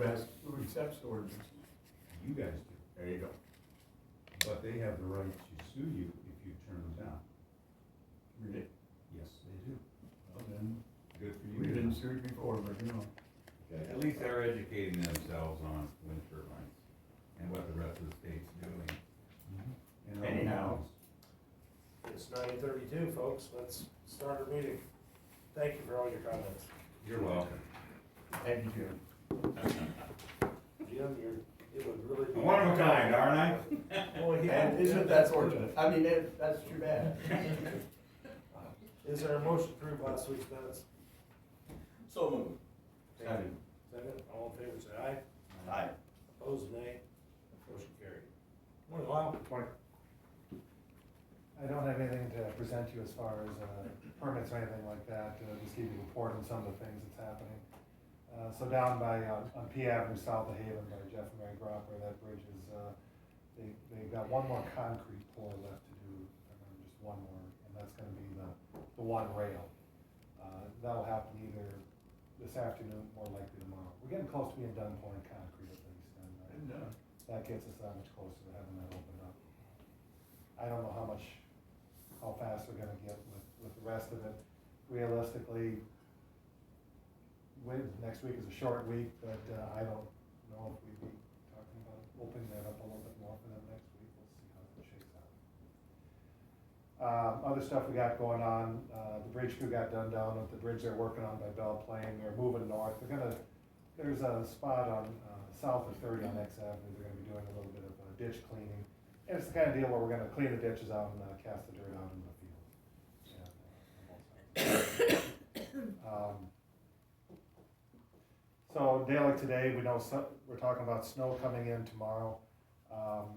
accepts ordinances? You guys do, There you go. but they have the right to sue you if you turn them down. Really? Yes, they do. Well, then, Good for we you. didn't sue it before, but you know. At least they're educating themselves on wind turbines and what the rest of the state's doing. And other Anyhow. ones. It's 9:32, folks, let's start our meeting. Thank you for all your comments. You're welcome. Thank you, Jim. Jim, it would really be. I'm one of a kind, aren't I? Well, yeah, And isn't that fortunate? I mean, that's too bad. Is there a motion to approve last week's minutes? So moved. Second. Second, all in favor, say aye. Aye. Opposed, nay. Motion carried. Morning, Lyle. Morning. I don't have anything to present you as far as permits or anything like that, just give you a report on some of the things that's happening. So down by, on P Avenue, south of Haven, by Jeff and Mary Gropper, that bridge is, they've got one more concrete pour left to do, just one more, and that's gonna be the one rail. That'll happen either this afternoon, more likely tomorrow. We're getting close to being done pouring concrete at least, and that gets us that much closer to having that opened up. I don't know how fast we're gonna get with the rest of it. Realistically, next week is a short week, but I don't know if we'd be talking about opening that up a little bit more for them next week. We'll see how that shakes out. Other stuff we got going on, the bridge crew got done down at the bridge they're working on by Belle Plaine. They're moving north. There's a spot on south of 30 on X Avenue. They're gonna be doing a little bit of ditch cleaning. And it's the kind of deal where we're gonna clean the ditches out and cast the dirt out into the field. So daily today, we know we're talking about snow coming in tomorrow.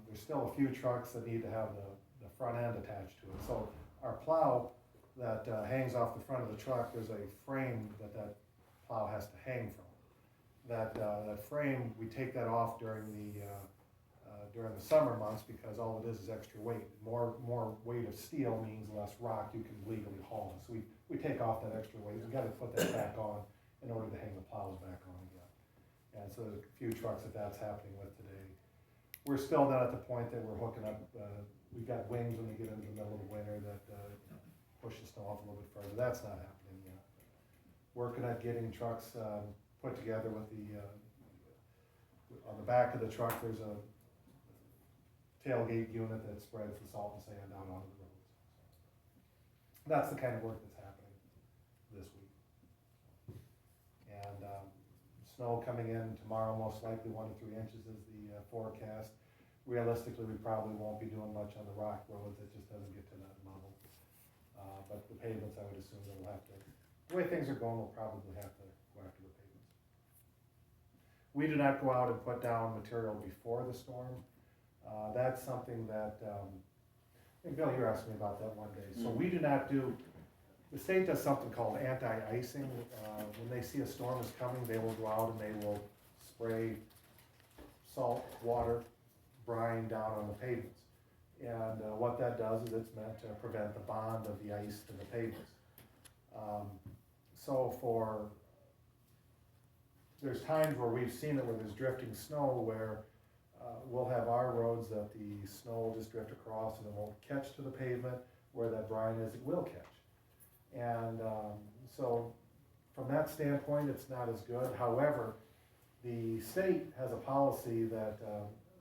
There's still a few trucks that need to have the front end attached to it. So our plow that hangs off the front of the truck, there's a frame that plow has to hang from. That frame, we take that off during the summer months because all it is extra weight. More weight of steel means less rock you can legally haul. So we take off that extra weight. We gotta put that back on in order to hang the plows back on again. And so there's a few trucks that's happening with today. We're still not at the point that we're hooking up, we've got wings when we get into the middle of the winter that push the snow off a little bit further. That's not happening yet. Working at getting trucks put together with on the back of the truck, there's a tailgate unit that spreads the salt and sand out onto the roads. That's the kind of work that's happening this week. And snow coming in tomorrow, most likely 1 to 3 inches is the forecast. Realistically, we probably won't be doing much on the rock roads. It just doesn't get to that level. But the pavements, I would assume that we'll have to, the way things are going, we'll probably have to go after the pavements. We do not go out and put down material before the storm. That's something that, I think Bill, you were asking me about that one day. So we do not do, the state does something called anti-icing. When they see a storm is coming, they will go out and they will spray salt, water, brine down on the pavements. And what that does is it's meant to prevent the bond of the ice to the pavements. There's times where we've seen it where there's drifting snow where we'll have our roads that the snow will just drift across and it won't catch to the pavement. Where that brine is, it will catch. And so from that standpoint, it's not as good. However, the state has a policy that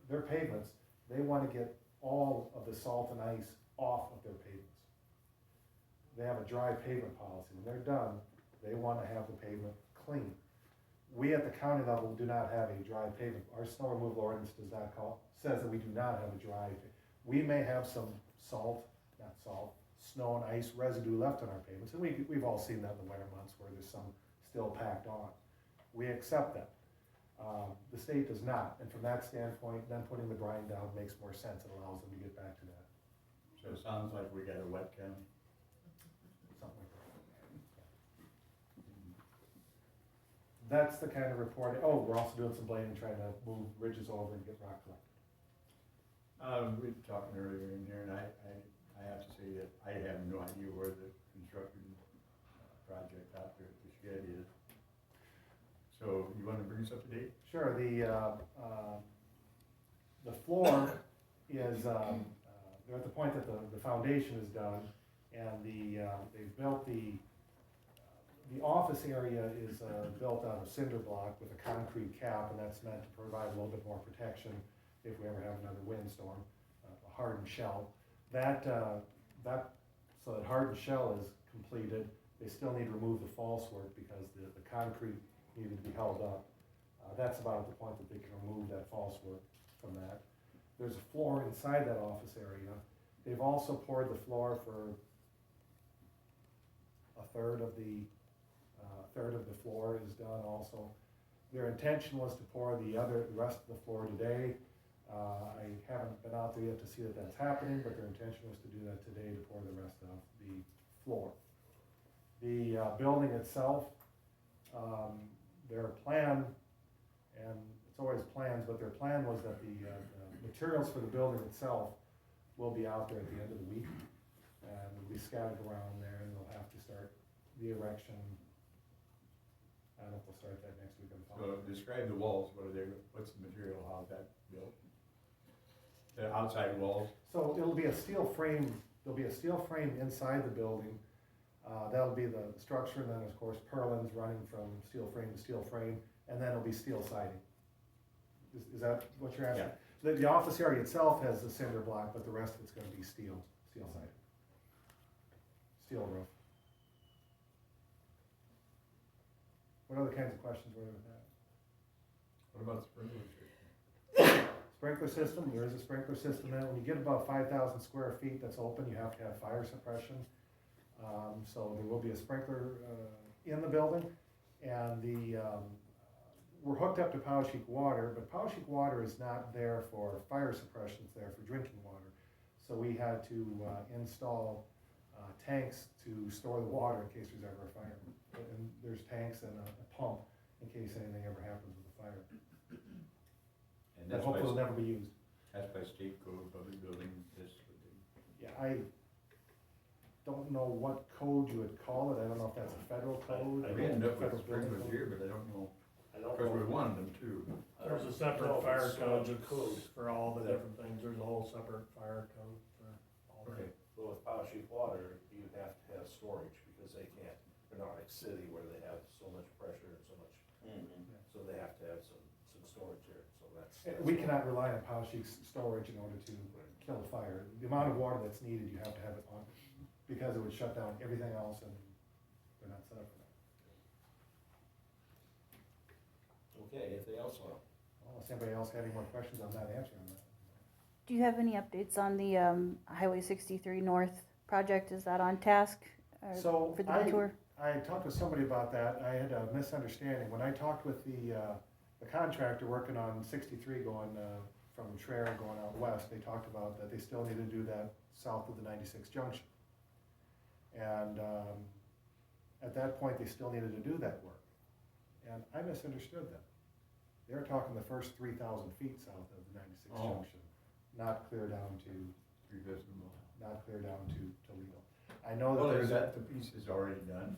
their pavements, they want to get all of the salt and ice off of their pavements. They have a dry pavement policy. When they're done, they want to have the pavement clean. We at the county level do not have a dry pavement. Our snow removal ordinance says that we do not have a dry. We may have some snow and ice residue left on our pavements, and we've all seen that in the winter months where there's some still packed on. We accept that. The state does not, and from that standpoint, then putting the brine down makes more sense. It allows them to get back to that. So it sounds like we got a wet county. Something like that. That's the kind of reporting. Oh, we're also doing some blading, trying to move ridges over and get rock collected. We were talking earlier in here, and I have to say that I have no idea where the construction project out there at the shed is. So So you wanna bring us up to date? Sure, the floor is, they're at the point that the foundation is done, and they've built the office area is built out of cinder block with a concrete cap, and that's meant to provide a little bit more protection if we ever have another windstorm, a hardened shell. So that hardened shell is completed, they still need to remove the false work because the concrete needed to be held up. That's about at the point that they can remove that false work from that. There's a floor inside that office area. They've also poured the floor for a third of the floor is done also. Their intention was to pour the rest of the floor today. I haven't been out there yet to see that that's happening, but their intention was to do that today, to pour the rest of the floor. The building itself, their plan, and it's always plans, but their plan was that the materials for the building itself will be out there at the end of the week, and will be scattered around there, and they'll have to start the erection. I don't know if we'll start that next week or the So following. describe the walls, what's the material, how's that built? The outside walls? So it'll be a steel frame, there'll be a steel frame inside the building. That'll be the structure, and then of course purlins running from steel frame to steel frame, and then it'll be steel siding. Is that what you're asking? Yeah. The office area itself has the cinder block, but the rest of it's gonna be steel siding. Steel roof. What other kinds of questions were there with that? What about sprinkler system? Sprinkler system, there is a sprinkler system in it. When you get above 5,000 square feet that's open, you have to have fire suppression. So there will be a sprinkler in the building, and we're hooked up to Poweshiek water, but Poweshiek water is not there for fire suppression, it's there for drinking water. So we had to install tanks to store the water in case there's ever a fire. And there's tanks and a pump in case anything ever happens with a fire. And That that's hopefully will by, never be used. that's by state code, public building, this would be. Yeah, I don't know what code you would call it. I don't know if that's a federal code. We ended up with Federal building sprinklers code. here, but I don't know, I don't because we know. wanted them too. There's a separate No, fire it's, code code. for all the different things, there's a whole separate fire code for all Okay, that. But with Poweshiek water, you have to have storage, because they're not like city where they have so much pressure and so much, so they have to have some storage here, so that's. We cannot rely on Poweshiek's storage in order to kill a fire. The amount of water that's needed, you have to have it on, because it would shut down everything else, and they're not set up for that. Okay, anything else on? Unless anybody else had any more questions, I'm not answering that. Do you have any updates on the Highway 63 North project? Is that on task So for the detour? I talked with somebody about that. I had a misunderstanding. When I talked with the contractor working on 63 going from Traer going out west, they talked about that they still need to do that south of the 96 junction. And at that point, they still needed to do that work. And I misunderstood them. They were talking the first 3,000 feet south of the 96 Oh. junction, not clear down to, not clear down to Toledo. I know that Well, there's is that the piece is already done,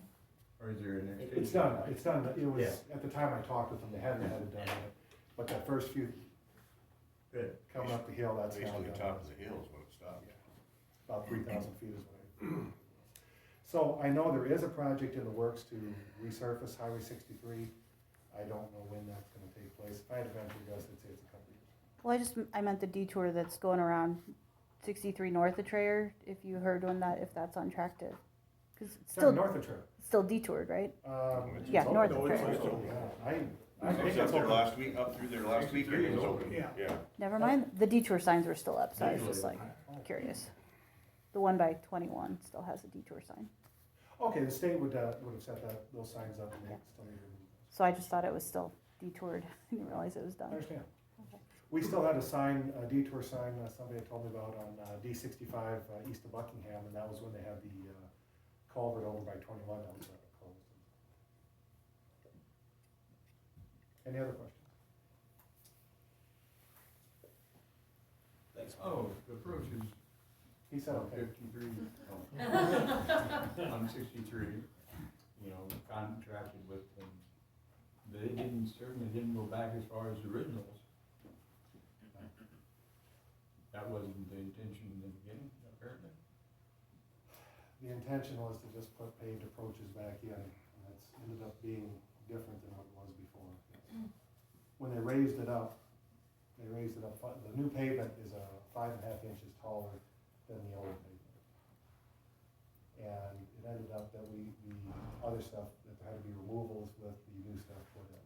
or is there an extension? It's done, it's done, it was, Yeah. at the time I talked with them, they hadn't had it done yet, but that first few, Good. coming up the hill, that's now Basically, done. top of the hill is when it stops. About 3,000 feet is what I. So I know there is a project in the works to resurface Highway 63. I don't know when that's gonna take place. If I had to venture a guess, I'd say it's a couple years. Well, I meant the detour that's going around 63 north of Traer, if you heard if that's on track to, because it's Sorry, still, north of Trail. still detoured, right? It's Yeah, open. north No, of it's Traer. open. Yeah, I I think was it's up there open. last week, up through there last week, 63 it was is open, open. yeah. Never mind, the detour signs were still up, so I was Usually just like open. curious. The one by 21 still has a detour sign. Okay, the state would have set those signs up and they still need to remove them. So I just thought it was still detoured. I didn't realize it was I done. understand. Okay. We still had a sign, a detour sign, somebody had told me about on D65 east of Buckingham, and that was when they had the culvert over by 21 that was closed. Any other questions? Thanks. Oh, the approach is He said on okay. 53, oh. On 63, you know, contracted with them They certainly didn't go back as far as the originals. That wasn't the intention in the beginning, apparently. The intention was to just put paved approaches back in, and that's ended up being different than what it was before. When they raised it up, the new pavement is 5.5 inches taller than the old pavement. And it ended up that the other stuff, that there had to be removals with the new stuff put in.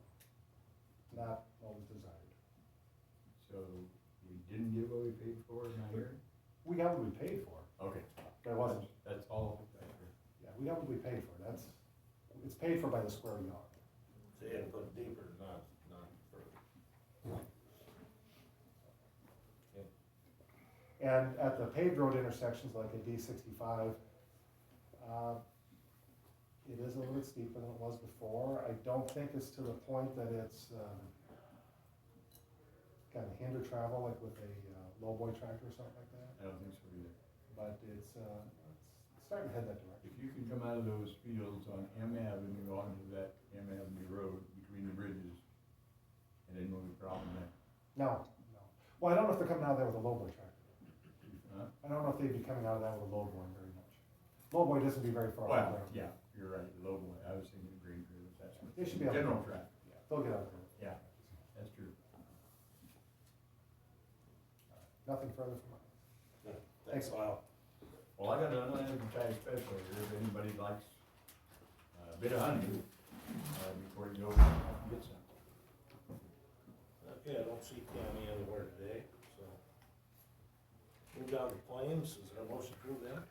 Not what was desired. So we didn't get what we paid for in my hearing? We got what we paid for, Okay. but it wasn't, That's all. yeah, we got what we paid for, it's paid for by the square yard. So you had to put it deeper, not further. And at the paved road intersections like at D65, it is a little bit steeper than it was before. I don't think it's to the point that it's kind of hinder travel like with a lowboy tractor or something like that. I don't think so either. But it's starting to head that direction. If you can come out of those fields on M Avenue onto that M Avenue road between the bridges, and then no problem there. No. Well, I don't know if they're coming out of there with a lowboy tractor. Huh? I don't know if they'd be coming out of that with a lowboy very much. Lowboy doesn't be very far Well, from there. yeah, you're right, the low one, I was thinking green trailers, that's what. They should be able to- General traffic, Yeah, they'll get out there. yeah, that's true. Nothing further from us. Thanks, Lyle. Well, I got an unadvertised special here, if anybody likes a bit of honey, before you go get some. Okay, I don't see Tammy anywhere today, so. Move down to claims, is there a motion to approve them?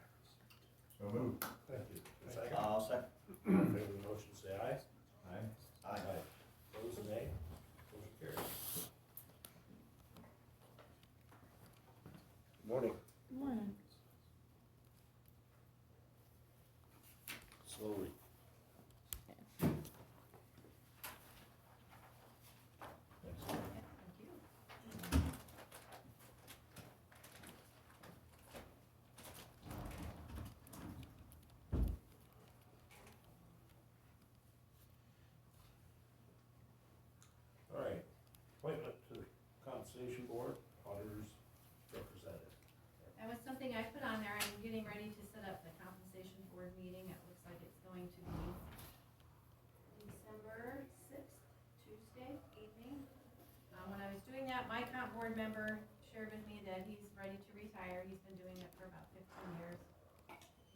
So move. Thank you. Second? I'll second. All in favor of the motion, say aye. Aye. Aye. Opposed, nay. Motion carries. Morning. Morning. Slowly. All right, appointment to the compensation board, auditors representative. That was something I put on there. I'm getting ready to set up the compensation board meeting. It looks like it's going to be December 6th, Tuesday evening. When I was doing that, my comp board member shared with me that he's ready to retire. He's been doing it for about 15 years.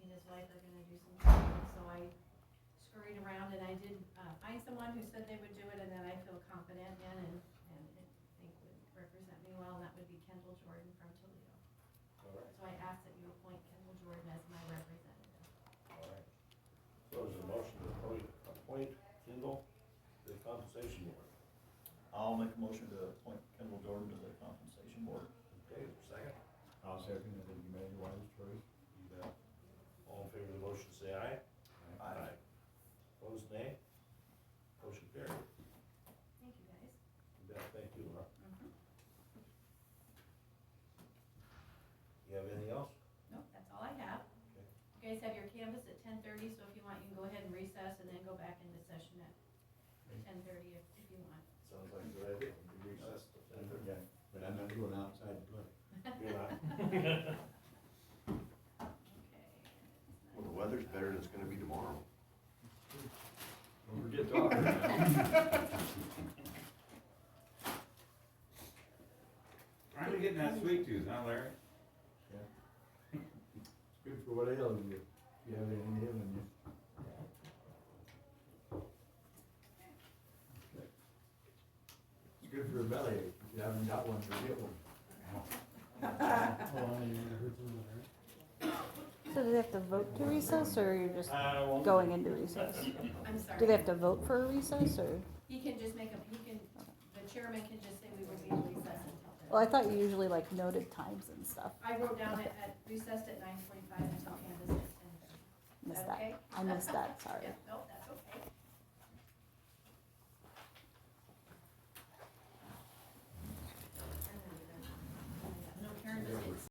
He and his wife are gonna do some traveling, so I scurried around and I did find someone who said they would do it and that I feel confident in and think would represent me well, and that would be Kendall Jordan from Toledo. All right, So I ask that you appoint Kendall Jordan as my representative. all right. So there's a motion to appoint Kendall to the compensation board. I'll make a motion to appoint Kendall Jordan to the compensation board. Okay, second? I'll second, I think you made a wise choice. You bet. All in favor of the motion, say aye. Aye. Opposed, nay. Motion carried. Thank you, guys. You bet, thank you, Laura. Mhm. You have anything else? Nope, that's all I have. Okay. You guys have your canvas at 10:30, so if you want, you can go ahead and recess and then go back into session at 10:30 if you want. Sounds like a good idea. We recess to 10:30. Yeah, but I'm not going outside to play. You're not? Okay. Well, the weather's better than it's gonna be tomorrow. Don't forget talking now. Finally getting that sweet tooth, huh, Larry? Yeah. It's good for what ails you, if you have anything ailing you. It's good for a bellyache, if you haven't got one, forget one. So do they have to vote to recess, or you're just Well, going into recess? I'm sorry. Do they have to vote for a recess, or? He can just make the chairman can just say we will be in recess until then. Well, I thought you usually like noted times and stuff. I wrote down at recessed at 9:45 until canvas at 10:30. Missed Okay. that. I missed that, sorry. Yep.